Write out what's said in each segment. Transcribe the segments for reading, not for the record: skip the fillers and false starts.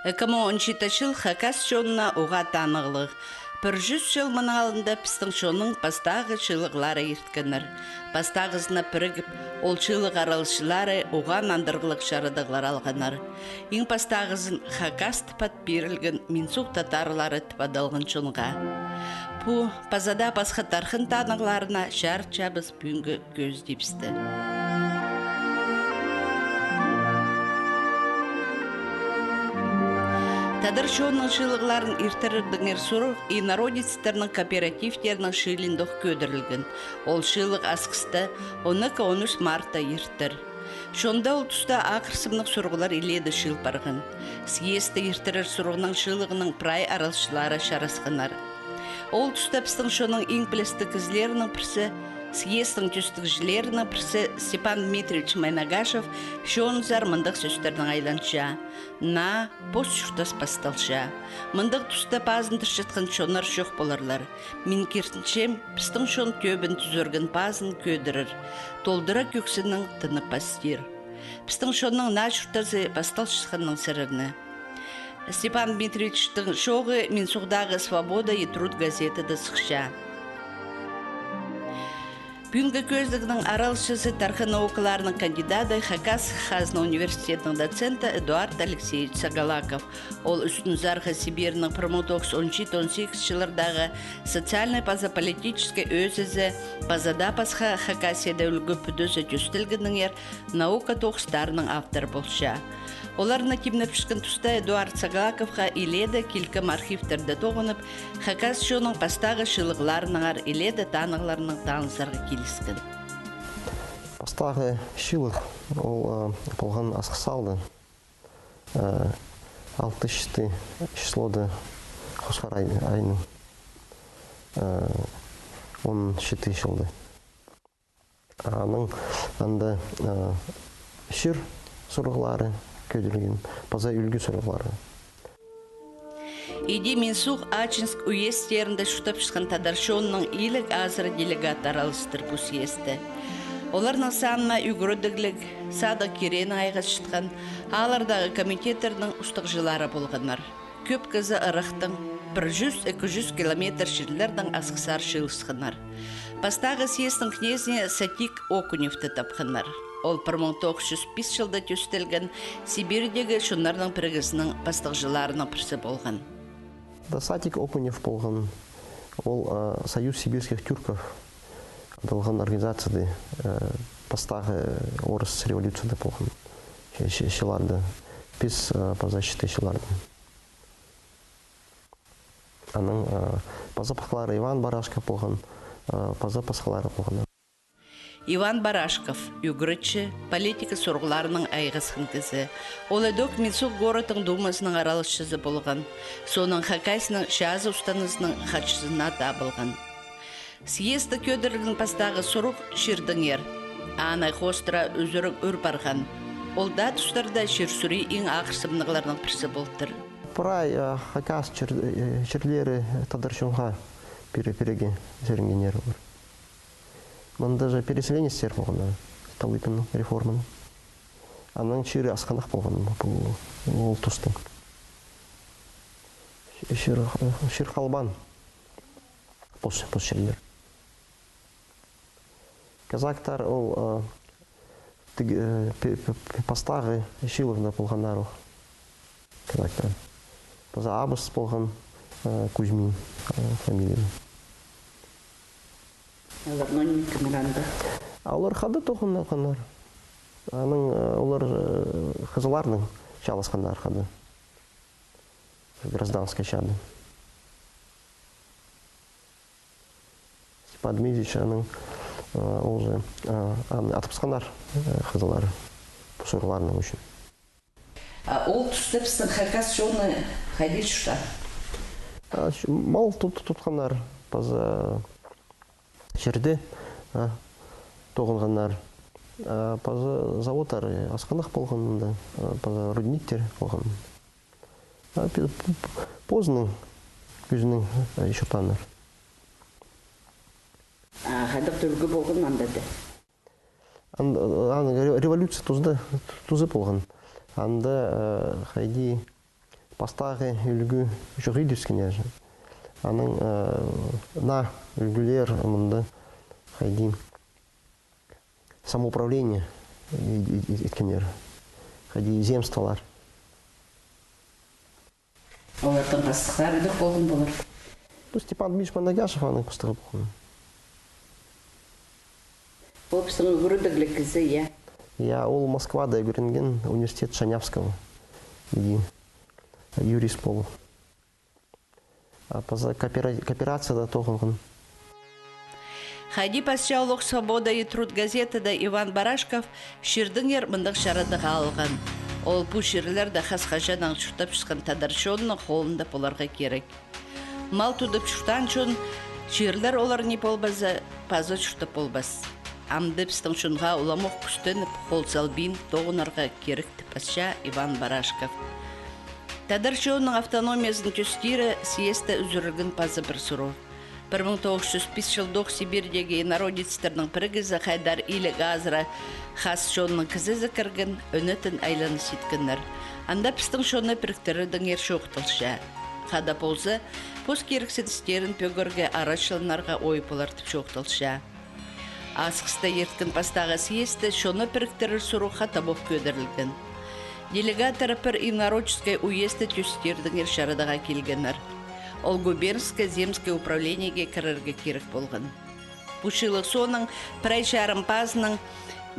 2017 жыл Хакас жонына оға танығылық. 100 жыл мұның алында пістің шоның пастағы шылығлары ерткенір. Пастағызына пірігіп, ол шылық аралшылары оған андырғылық шарыдығылар алғанар. Ең пастағызын Хакас тіпат берілген Минсуқ татарлары тіпадалғын шонға. Бұ пазада пасхатархын танығыларына шар чабыз бүнгі көз депсті. Тадар шоның шылығларын иртірірдіңер сұруқ и народецтерінің кооперативтерінің шылындық көдірілген. Ол шылық асқысты 12-13 марта иртір. Шонда ол тұста ақырсымның сұрғылар иледі шыл барғын. Съезді иртірір сұрғының шылығының прай аралшылары шарасқынар. Ол тұста пістің шоның ең білісті кізлерінің пірсі, съездің түстікжілерінің пірсі Степан Дмитриевич Майнагашев шоның зар мындық сөстердің айланша. На пост шұртас пасталша. Мындық тұста пазын тұршытқын шонар шоқ боларлар. Мен кертіншем пістің шон көбін түзіргін пазын көдірір. Толдыра көксінің тыны пастир. Пістің шонның на шұртасы пасталшысқанның сірірні. Степан Дмитриевичтің шоғы Минсуқдағы «Свобода и труд» газеті да сықша. Бүгінгі көздігінің аралшысы тархы наукаларының кандидаты Хакас Хазна университетінің доценті Эдуард Алексеевич Сагалаков. Ол үстін зарғы Сибирінің 1917-18 жылырдағы социальный паза-политический өзізі пазада пасха Хакасияда үлгі бүдізі жүстілгінің наука тоқыстарының автор болша. Оларына кемнеп шықын тұста Эдуард Сагалаковға иледі келкім архивтерді тоғынып, Хакас шоның пастағы шылығыларыныңар иледі танығыларының танысарға келіскен. Пастағы шылық ол болған асқысалды. 6 числоды Қосқар айының 17 жылды. Аның анда шыр сұрғылары көділген, паза үлгі сұрғылары. Иди Минсуқ Ачинск уездерінде шутап шыққан тадаршонның илік азыры делегаттар алыстыр бұл съезді. Оларның санына үгірідіглік садық керені айға шытқан алардағы комитеттердің ұстықжылары болғанар. Көп кізі ырықтың 100-200 километр жерлердің асқысар шылысқанар. Пастағы съездің кнезіне Сатик Окуневті тапқанар. Ол 1905 жылда төстелген Сибирдегі шунлардың бірігісінің пастықжыларының бірсі болған. Сатик Окунев болған, ол Союз сибирских тюрков болған организацияды пастағы орыс революцияда болған шыларды, біз пазащиты шыларды. Аның паза пасқалары Иван Барашков болған, паза пасқалары болған. Иван Барашков, үгірітші, политика сұрғыларының айғысқын кізі. Ол әдік Минсуқ городың думасының аралышшызы болған. Соның Хакасының шазы ұстанызының хатшызына табылған. Съезді көдірілдің пастағы сұрық шырдың ер. Анай қостыра өзірік өр барған. Олда тұстарда шырсүрей ең ақырсымнығыларының бірсі болдыр. Прай Хакас черлері тадаршынға переге зерінгенері бар. Мында же переселение стер болған, Столыпинның реформаны. Аның шире асқандақ болған бұл тұстың. Шир қалбан бұл шерлер. Казактар ол пастағы шиловна болғанар казактар. База Абыс болған Кузьмин фамилияны. Олар қады тоқындар. Олар қызыларының шалысқандар қады. Гражданский шады. Степан Дмитриевич ол же атыпсқандар қызылары сұрғыларының үшін. Ол тұстыпсың Хакас жоны қайдел шұта? Мал тұтқандар. Жерде тоғынғандар, заводтар асқандық болғанында, рудниктер болған. Позының күзінің шұртандар. Қайдық түргі болған андады? Революция тұзы болған. Анда қайди Пастағы үлгі жүғи дүскенер. Аның на үлгілер мұнда қайди самоуправление еткенер. Қайди земстволар. Олардың бастықтары да болған болар. Степан Дмитриевич Манагашев аның бастығы болған. Ол біздің өрідіглі кізі, я? Я ол Москвада көрінген университет Шанявского. Юрист болу. Поза кооперацияда тоғылған. Хайди пасчаулық «Свобода и труд» газетада Иван Барашков ширдіңер мұндық шарадыға алған. Ол бұл ширлерді қасқажадан шұртап шыққан тадаршонның қолында боларға керек. Мал тұдып шұртан шын ширлер олар не болбазы, пазы шұртап болбас. Амдыпстың шынға уламық күстеніп қол салбин тоғынарға керікті пасча Иван Барашков. Тадаршонның автономиясын түстері съезді үзірілген пазы бір сұру. 1905 жылдық Сибирдегі народецтердің біргізі Хайдар Илі Газыра қас шонның кізі зікірген өнетін айланы сеткінлер. Анда пістің шоны біріктірідің ерші оқтылша. Қада болсы, пос керіксідістерін пөгірге арашылынарға ой болартып шоқтылша. Асқыста ерткін пастағы съезді шоны біріктірір сұруға табық көдірілген. Делегатары пір инородческой уезді түстердің ершарыдаға келгенер. Ол губернское земское управлениеге кірірге керек болған. Бұшылық соның прай шарым пазының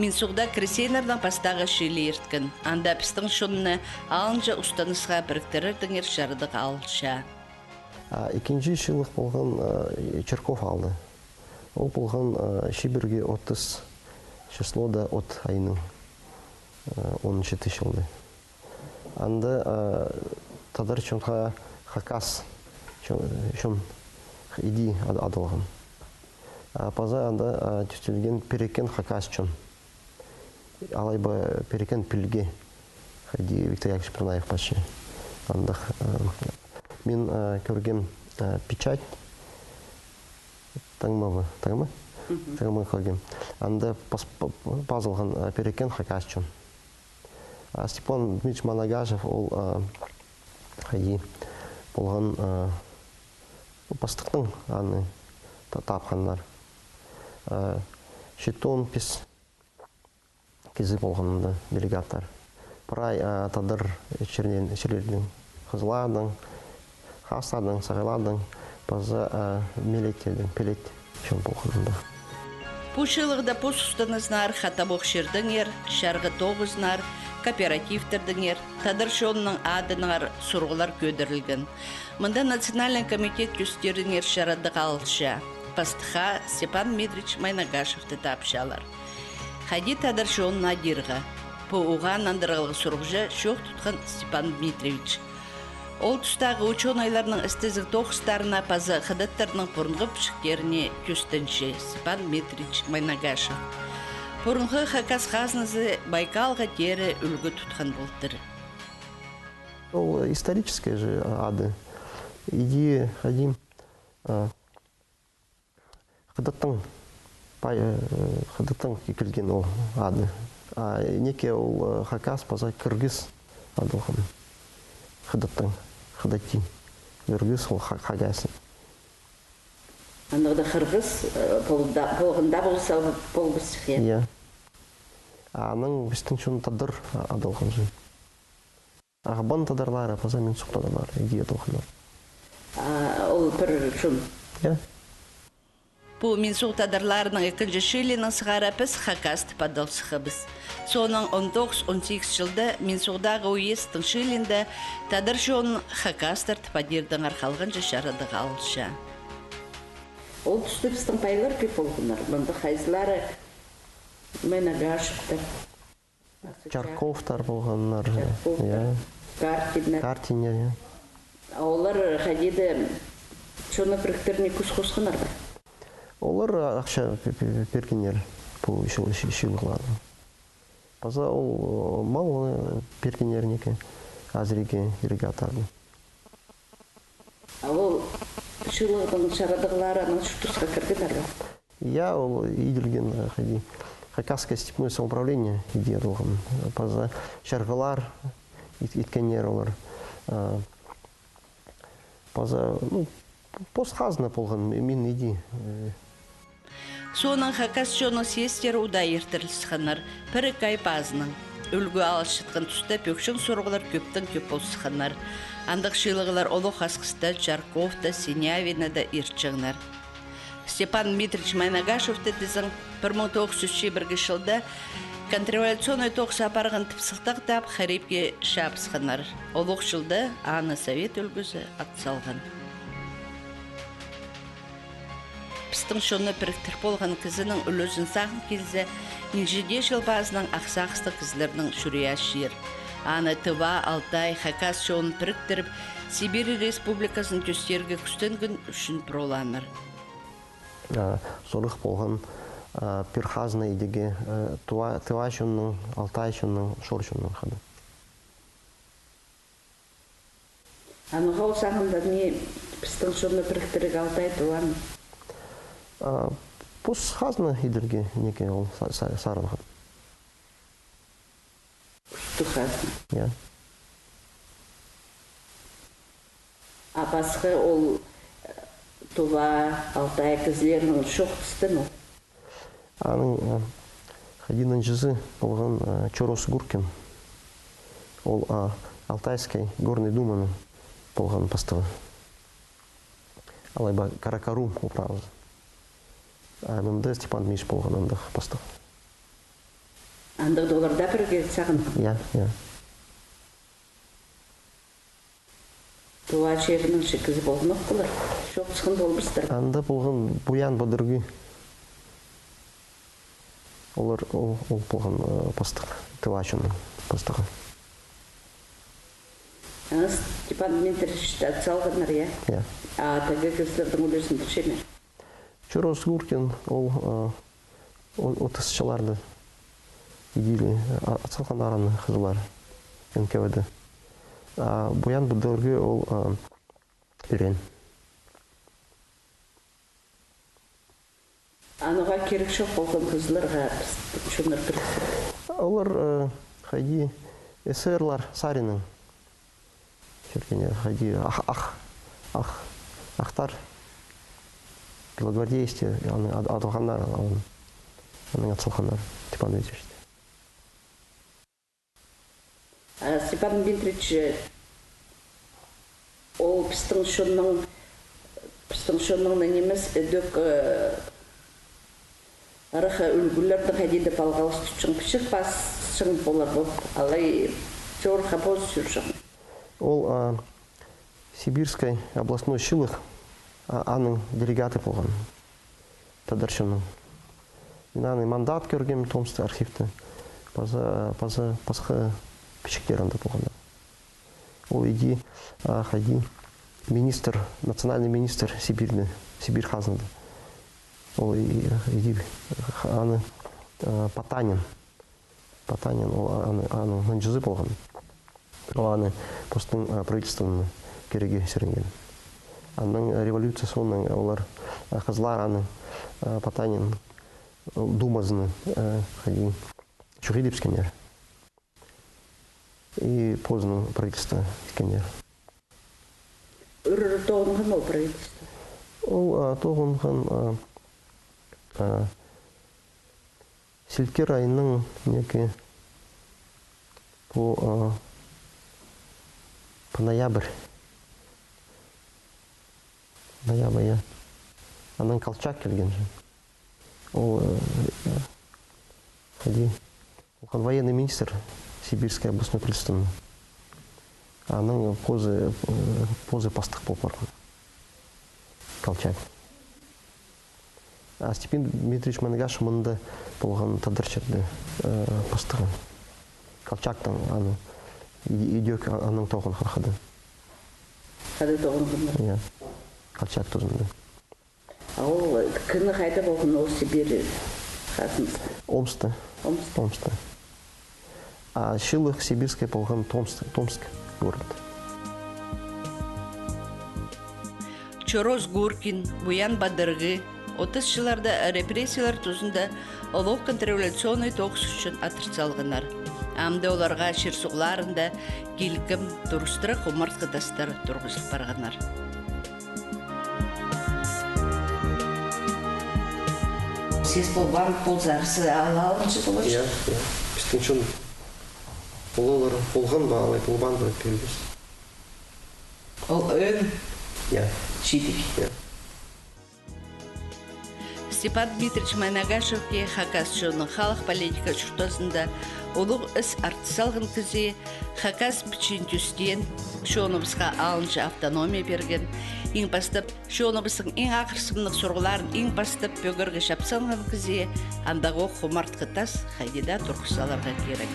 Минсуғда кресенердің пастағы шилі ерткен. Анда пістің шонны алынжа ұстанысға біріктірірдің ершарыдық алыша. Екінші шылық болған Черков алды. Ол болған Шибірге 30 числода от айының 17 жылды. Анда тадар чонға хакас шон иди адылған. Паза анда түстелген перекен хакас чон. Алайба перекен пілге. Хайди Виктор Яковлевич Пранаев паши. Анда мен көрген печать таңмабы, таңмы? Таңмы көрген. Анда пазылған перекен хакас чон. Степан Дмитриевич Манагашев ол хайди болған бастықтың аны тапқандар. Шетон пес кезі болғанында делегаттар. Прай тадыр шерлердің қызладың, хастардың, сағайладың, база мелеттердің, пелет шын болғанында. Пушылығда пос ұстанызынар хатабоқ шердіңер, шарғы тоғызынар, кооперативтердіңер, тадыршонның адынығар сұрғылар көдірілген. Мұнда Национальный комитет күстеріңер шарадық алыша. Пастыға Степан Дмитриевич Майнагашевті тапшалар. Хади тадыршонның адирға. Бұған андырғылғы сұрғыжа шоқ тұтқан Степан Дмитриевич. Ол тұстағы ученойларының істізік тоқыстарына пазы қыдаттарының бұрынғы пішіктеріне күстінші Степан Дмитриевич Майнагашев. Бұрынғы хакас қазнызы Байкалға тері үлгі тұтқан болдыр. Ол историческая же ады. Иди, ходим, қыдаттың келген ол ады. Неке ол хакас паза кыргыз адылған. Қыдаттың, қыдаттың. Кыргыз ол хагасы. Анығда қырғыз болғында болса болғыз фе? Иә. Аның біздің шын тадыр адылған жын. Ағыбан тадырлары, паза мен сұқ тадырлары, еге адылғандар. Ол бір шын? Иә. Бұл мен сұқ тадырларының екінші шилінің сығарапыз хакасты падалсықыбыз. Соның 19-18 жылда мен сұқдағы уестің шилінде тадар жоның хакастар тіпадердің арқалған жашарыдығы алыша. Ол түсті біздің пайлар көп болғынар. Бұнды қайзылары Майнагашевтар. Чарковтар болғандар. Картинер. Олар қадеді шоны біріктеріне күш қосқынар ба? Олар ақша пергенер бұл шилғыларды. Паза ол мал пергенер неке әзіреге ирригатарды. Ол шилғылардың шарадығылары аңыз шүтісқа кіргенар ба? Я ол иделген қади. Хакасское степное самоуправление идеялығын. Паза шарғылар иткенер олар. Поза, ну, постхазна болған, мен иди. Сонын хакас жоны сестер уда ертірілсіханар, пірі кай базының. Үлгі алышытқын тұста пөкшін сұрғылар көптің көп болсыханар. Андық шылығылар олық асқыста, Жарковта, Синявина да ирчыңнар. Степан Дмитриевич Майнагашевті дізің 1901 жылда контрреволюционный тоқ сапарғын тіпсықтақ тап Харипке шапсықанар. Олық жылда аны совет үлгізі атсалған. Пістің шоны біріктір болған кізінің үлізін сағын келзе, инжеде жыл базының ақсақысты кізлерінің шүрия шер. Аны Тыва, Алтай, Хакас шоны біріктіріп, Сибирь Республикасын төстерге күстен күн үшін проламыр. Сорық болған пирхазна идеге Тыва шонның, Алтай шонның, Шор шонның қады. Ануға олсағында не пістің шоны біріктірік Алтай Тываны? Пус хазна идерге неке ол сарын қады. Күшті хазна? Я. А басқы ол Тува, Алтай кізлерінің шоқтысты ма? Аның хадинын жүзі болған Чорос Гуркин. Ол Алтайский горный думаның болған пастығы. Алайба Каракару управыз. Анымды Степан Миш болған андық пастық. Андық доларда бірге сағын? Я. Тува шерінің шекізі болған оққылар? Шоқсықын болбыстыр? Анда болған Буян Бадырғы. Олар ол болған пастық. Тывачының пастығы. Степан Дмитриевич атсалғанар, я? Я. А тәгі кізлердің үлесін түшемер? Чорос Гуркин ол отысшыларды идейлі атсалған араны қызылар НКВД. Буян Бадырғы ол үрен. Ануға керек жоқ болған қызларға шоныр бірікті? Олар қайди СРлар Сарinin қайди ақтар белогвардейсте адылғандар оның атсалғандар Степан Дмитриевич. Степан Дмитриевич ол пістің шонның немес өдік арықы үлгілердің қайдейді балғалыс түтшің пішік бас шың болар бұл. Алай жорға боз жүршің. Ол Сибирской областной шылық аның делегаты болған тадаршының. Мен аны мандат көргем Томсты архивті. Пасқы пішіктер анда болғанда. Ол иди қайди министр, национальный министр Сибирьді, Сибирь хазынды. Ол иди аны Потанин, ол аны жүзі болған. Ол аны постың правительствының кереге серінген. Анның революция соның олар қызлар аны Потанин думазыны Чухидипскенер и поздно правительство Скенер. Үрір тоғынған ол правительство? Ол тоғынған Селкер айының неке по ноябрь. Ноябрь. Анан Колчак келген же. Ол военный министр Сибирской областной правительства. Анан позы пастық болып барған. Колчак. А Степан Дмитриевич Майнагаш мұнда болған тадырчырды пастығы. Колчактан аны идек аның тоғын қырқады. Қады тоғын қырқады? Я. Колчак тұзынды. Ол күні қайда болған ол Сибирь қасымызды? Омсты. Омсты. А Шилых Сибирская болған Томск город. Чорос Гуркин, Буян Бадырғы, 30 жыларда репрессиялар тұзында олық контрреволюционный тоғыс үшін атырсалғынар. Амды оларға шерсуғларында келкім дұрыстыры құмарт қыдастар тұрғызып барғанар. Сіз бұл барлық бұл зарысы ала алыншы болыш? Иә. Біздің шын олар болған ба, алай болған ба көргіз. Ол өн? Иә. Шидік? Иә. Степан Дмитриевич Майнагашевке Хакас жонын халық политика шұртасында олық іс артысалғын кізе Хакас пішінтюстен шонымызға алыншы автономия берген. Ең бастап, шонымыздың ең ақырсымлық сұрғыларын ең бастап бөгіргі шапсанған кізе андағы құмарт қытас қайдеда тұрқысаларға керек.